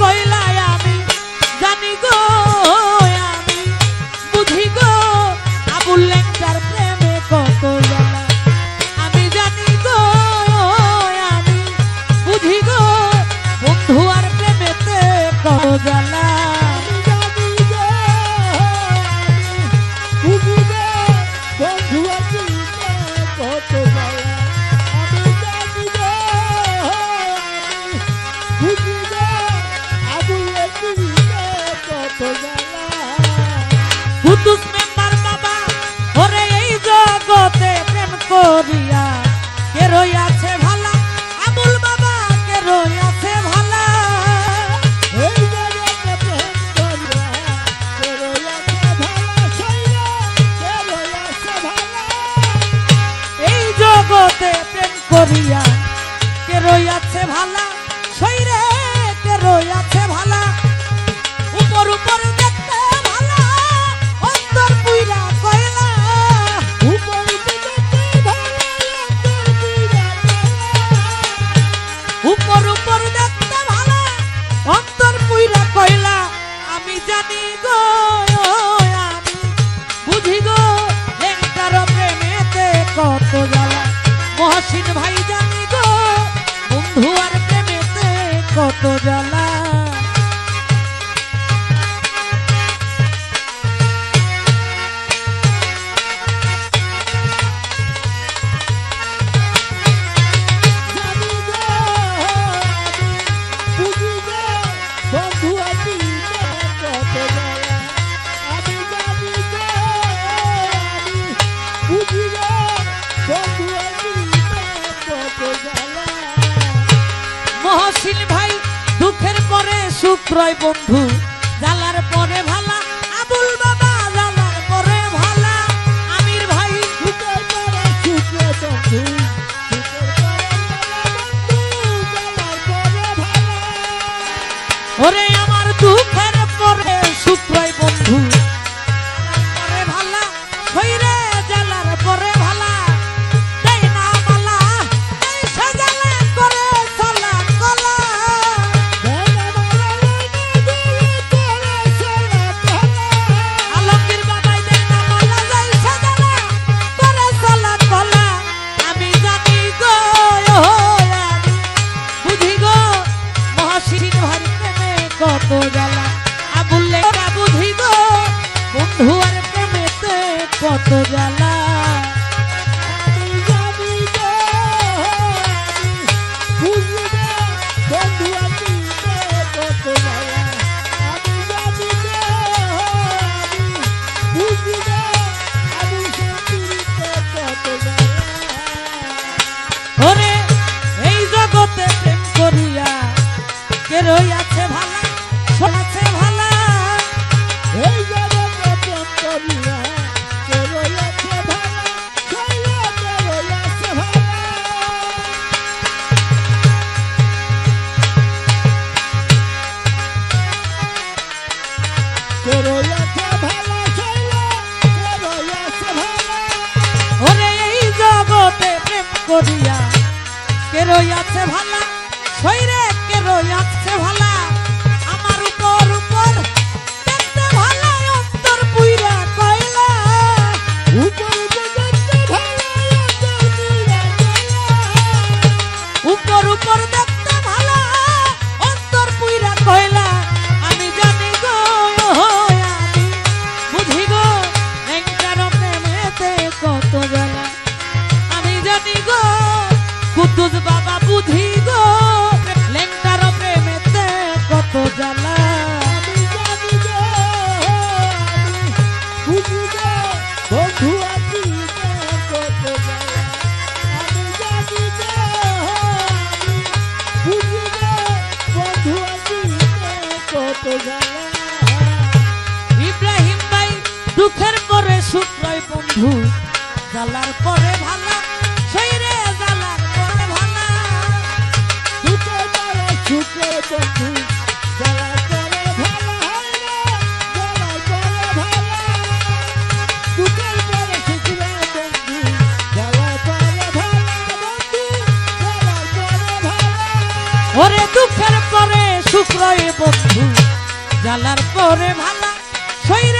কইলা আমি জানি গো আমি বুঝি গো আবুল লেংটার প্রেমে কত জ্বালা আমি জানি গো আমি বুঝি গো বন্ধু আর প্রেমেতে কত জ্বালা কুতুস মেম্বার বাবা ওরে এই জগতে প্রেম করিয়া কে রইয়াছে ভালা আবুল বাবা কে রইয়াছে ভালা এই জগতে প্রেম করিয়া কে রইয়াছে ভালা সইয়া কে রইয়াছে ভালা এই জগতে প্রেম করিয়া কে রইয়াছে ভালা সইরে কে রইয়াছে ভালা উপর উপর দেখতে ভালা অন্তর পুইরা কয়লা উপর দেখতে ভালা অন্তর পুইরা উপর উপর দেখতে ভালা অন্তর পুইরা কয়লা আমি জানি গো আমি বুঝি গো লেংটার প্রেমেতে কত জ্বালা মহসিন ভাই জানি গো বন্ধু আর প্রেমেতে কত জ্বালা জানি গো বুঝি গো বন্ধু আছি কত জ্বালা আমি জানি গো আমি বুঝি গো বন্ধু আছি কত জ্বালা মহসিন ভাই দুঃখের পরে সুখ রয় বন্ধু জ্বালার পরে ভালা আবুল বাবা জ্বালার পরে ভালা আমির ভাই সুখের পরে সুখে বন্ধু সুখের পরে বন্ধু জ্বালার পরে ভালা ওরে আমার দুঃখের পরে সুখ রয় বন্ধু জ্বালার পরে ভালা সইরে জ্বালার পরে ভালা দেই না মালা এই সাজালে করে চলা কলা আলমগীর বাবাই দেন না মালা যাই সাজালা করে চলা কলা আমি জানি গো আমি বুঝি গো মহসিন ভাই প্রেমে কত জ্বালা আবুল লেখা বুঝি গো বন্ধু আর প্রেমেতে কত জ্বালা আমি জানি গো আমি বুঝি গো বন্ধু আছি কত জ্বালা আমি জানি গো আমি বুঝি গো আমি শান্তিতে কত জ্বালা ওরে এই জগতে প্রেম করিয়া কে রইয়াছে ভালা শোনাছে ভালা এই জগতে প্রেম করিয়া কে রইয়াছে ভালা সইয়া কে রইয়াছে ভালা কে রইয়াছে ভালা সইয়া কে রইয়াছে ভালা ওরে এই জগতে প্রেম করিয়া কে রইয়াছে ভালা সইরে কে রইয়াছে ভালা আমার উপর উপর দেখতে ভালা অন্তর পুইরা কয়লা উপর দেখতে ভালা অন্তর পুইরা কয়লা উপর উপর দেখতে ভালা অন্তর পুইরা কয়লা আমি জানি গো আমি বুঝি গো লেংটার প্রেমেতে কত জ্বালা আমি জানি গো কুতুস বাবা বুঝি গো লেংটার প্রেমেতে কত জ্বালা আমি জানি গো আমি বুঝি গো বন্ধু আছি কত জ্বালা আমি জানি গো আমি বুঝি গো বন্ধু আছি কত জ্বালা ইব্রাহিম ভাই দুঃখের পরে সুখ রয় বন্ধু জ্বালার পরে ভালা সইরে জ্বালার পরে ভালা দুঃখের পরে সুখের বন্ধু জ্বালার পরে ভালা হয় রে জ্বালার পরে ভালা দুঃখের পরে সুখের বন্ধু জ্বালার পরে ভালা বন্ধু জ্বালার পরে ভালা ওরে দুঃখের পরে সুখ ক্রয়ে বন্ধু জ্বালার পরে ভালা সৈরে